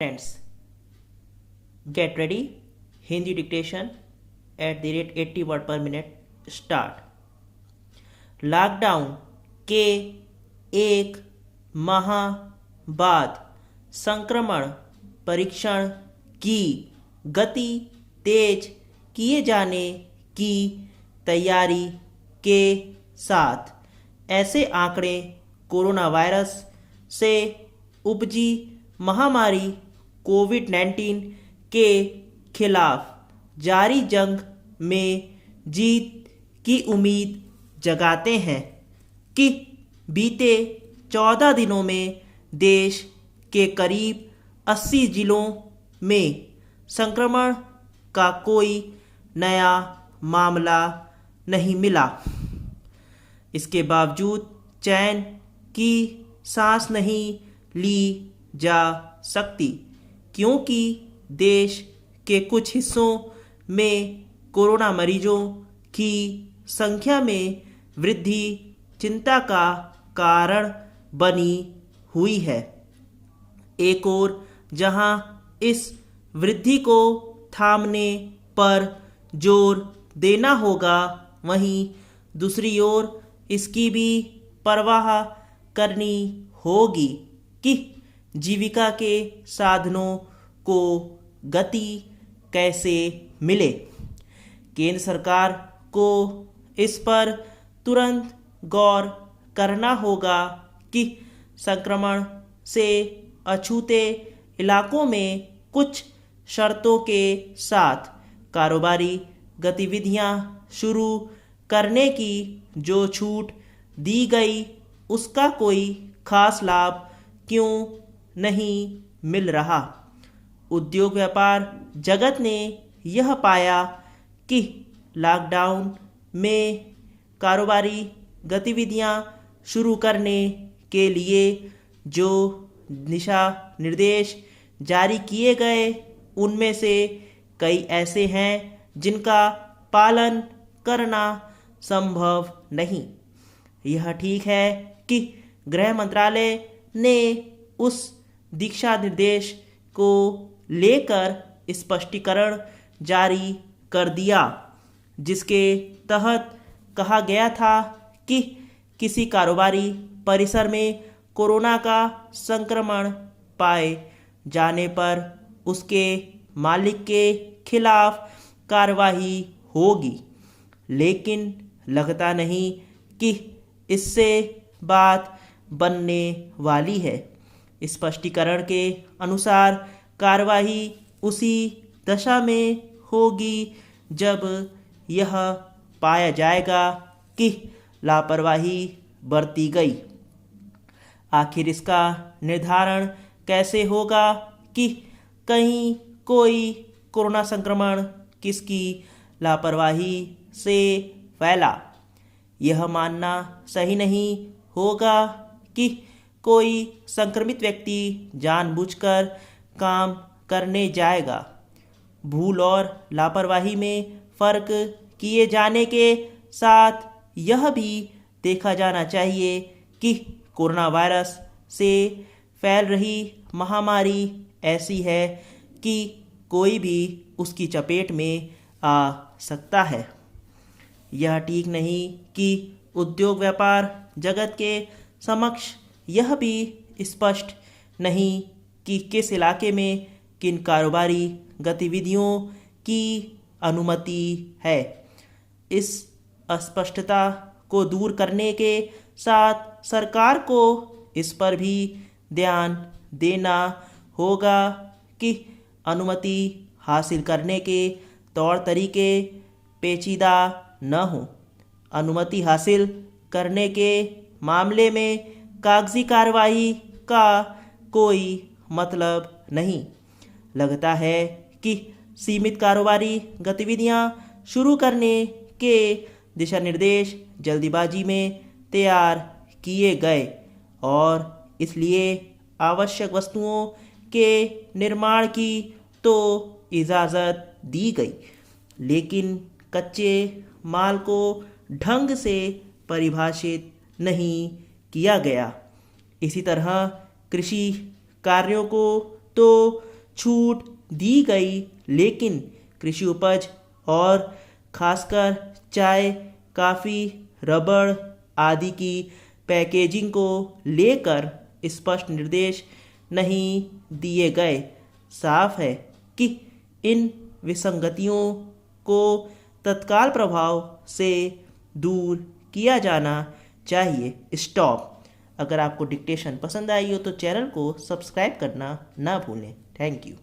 Friends, get ready. Hindi dictation at the rate 80 word per minute. Start. Lockdown के एक माह बाद संक्रमण परीक्षण की गति तेज किए जाने की तैयारी के साथ ऐसे आंकड़े कोरोना वायरस से उपजी महामारी कोविड-19 के खिलाफ जारी जंग में जीत की उम्मीद जगाते हैं कि बीते 14 दिनों में देश के करीब 80 जिलों में संक्रमण का कोई नया मामला नहीं मिला। इसके बावजूद चैन की सांस नहीं ली जा सकती, क्योंकि देश के कुछ हिस्सों में कोरोना मरीजों की संख्या में वृद्धि चिंता का कारण बनी हुई है। एक ओर जहां इस वृद्धि को थामने पर जोर देना होगा, वहीं दूसरी ओर इसकी भी परवाह करनी होगी कि जीविका के साधनों को गति कैसे मिले। केंद्र सरकार को इस पर तुरंत गौर करना होगा कि संक्रमण से अछूते इलाकों में कुछ शर्तों के साथ कारोबारी गतिविधियां शुरू करने की जो छूट दी गई, उसका कोई खास लाभ क्यों नहीं मिल रहा। उद्योग व्यापार जगत ने यह पाया कि लॉकडाउन में कारोबारी गतिविधियां शुरू करने के लिए जो दिशा निर्देश जारी किए गए, उनमें से कई ऐसे हैं जिनका पालन करना संभव नहीं। यह ठीक है कि गृह मंत्रालय ने उस दिशा निर्देश को लेकर स्पष्टीकरण जारी कर दिया, जिसके तहत कहा गया था कि किसी कारोबारी परिसर में कोरोना का संक्रमण पाए जाने पर उसके मालिक के खिलाफ कार्रवाई होगी। लेकिन लगता नहीं कि इससे बात बनने वाली है। स्पष्टीकरण के अनुसार कार्रवाई उसी दशा में होगी जब यह पाया जाएगा कि लापरवाही बरती गई। आखिर इसका निर्धारण कैसे होगा कि कहीं कोई कोरोना संक्रमण किसकी लापरवाही से फैला? यह मानना सही नहीं होगा कि कोई संक्रमित व्यक्ति जानबूझकर काम करने जाएगा। भूल और लापरवाही में फर्क किए जाने के साथ यह भी देखा जाना चाहिए कि कोरोना वायरस से फैल रही महामारी ऐसी है कि कोई भी उसकी चपेट में आ सकता है। यह ठीक नहीं कि उद्योग व्यापार जगत के समक्ष यह भी स्पष्ट नहीं कि किस इलाके में किन कारोबारी गतिविधियों की अनुमति है। इस अस्पष्टता को दूर करने के साथ सरकार को इस पर भी ध्यान देना होगा कि अनुमति हासिल करने के तौर तरीके पेचीदा न हों। अनुमति हासिल करने के मामले में कागजी कार्रवाई का कोई मतलब नहीं। लगता है कि सीमित कारोबारी गतिविधियां शुरू करने के दिशा निर्देश जल्दीबाजी में तैयार किए गए और इसलिए आवश्यक वस्तुओं के निर्माण की तो इजाज़त दी गई, लेकिन कच्चे माल को ढंग से परिभाषित नहीं किया गया। इसी तरह कृषि कार्यों को तो छूट दी गई, लेकिन कृषि उपज और खासकर चाय, कॉफ़ी, रबड़ आदि की पैकेजिंग को लेकर स्पष्ट निर्देश नहीं दिए गए। साफ है कि इन विसंगतियों को तत्काल प्रभाव से दूर किया जाना चाहिए। स्टॉप। अगर आपको डिक्टेशन पसंद आई हो तो चैनल को सब्सक्राइब करना ना भूलें। Thank you.